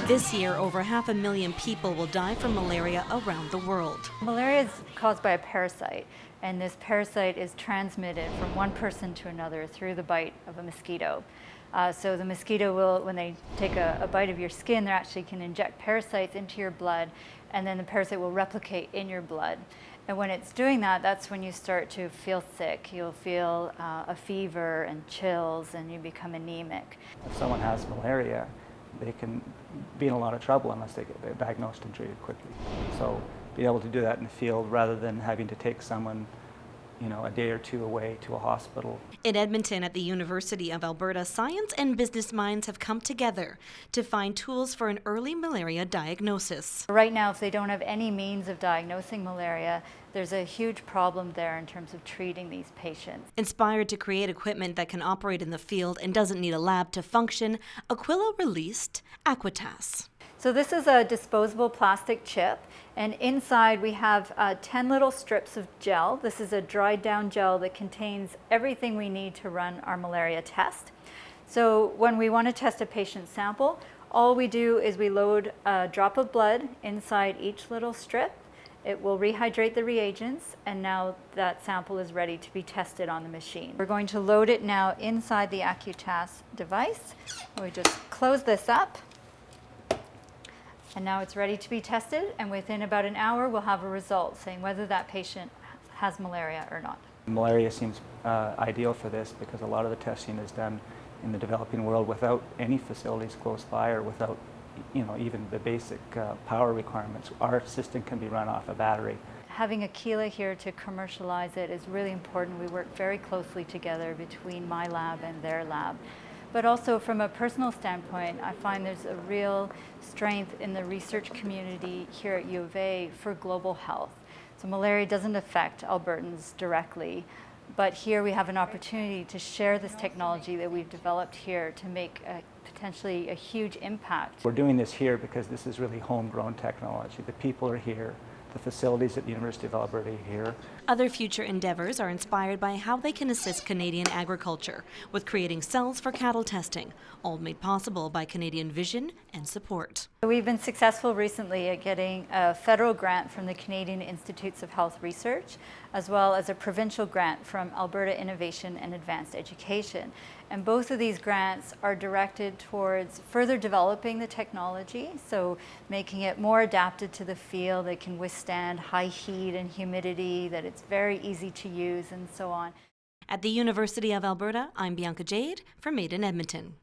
This year, over 500,000 people will die from malaria around the world. Malaria is caused by a parasite, and this parasite is transmitted from one person to another through the bite of a mosquito. So the mosquito will, when they take a bite of your skin, they actually can inject parasites into your blood, and then the parasite will replicate in your blood. And when it's doing that, that's when you start to feel sick. You'll feel a fever and chills, and you become anemic. If someone has malaria, they can be in a lot of trouble unless they're diagnosed and treated quickly. So being able to do that in the field rather than having to take someone, a day or two away to a hospital. In Edmonton at the University of Alberta, science and business minds have come together to find tools for an early malaria diagnosis. Right now, if they don't have any means of diagnosing malaria, there's a huge problem there in terms of treating these patients. Inspired to create equipment that can operate in the field and doesn't need a lab to function, Aquila released Aquatas. So this is a disposable plastic chip, and inside we have 10 little strips of gel. This is a dried down gel that contains everything we need to run our malaria test. So when we want to test a patient sample, all we do is we load a drop of blood inside each little strip. It will rehydrate the reagents, and now that sample is ready to be tested on the machine. We're going to load it now inside the Aquatas device. We just close this up. And now it's ready to be tested, and within about an hour we'll have a result saying whether that patient has malaria or not. Malaria seems ideal for this because a lot of the testing is done in the developing world without any facilities close by or without even the basic power requirements. Our system can be run off a battery. Having aquila here to commercialize it is really important. We work very closely together between my lab and their lab. But also from a personal standpoint, I find there's a real strength in the research community here at U of A for global health. So malaria doesn't affect Albertans directly, but here we have an opportunity to share this technology that we've developed here to make potentially a huge impact. We're doing this here because this is really homegrown technology. The people are here. The facilities at the University of Alberta are here. Other future endeavors are inspired by how they can assist Canadian agriculture with creating cells for cattle testing, all made possible by Canadian vision and support. We've been successful recently at getting a federal grant from the Canadian Institutes of Health Research, as well as a provincial grant from Alberta Innovation and Advanced Education. And both of these grants are directed towards further developing the technology, so making it more adapted to the field, that can withstand high heat and humidity, that it's very easy to use, and so on. At the University of Alberta, I'm Bianca Jade for Made in Edmonton.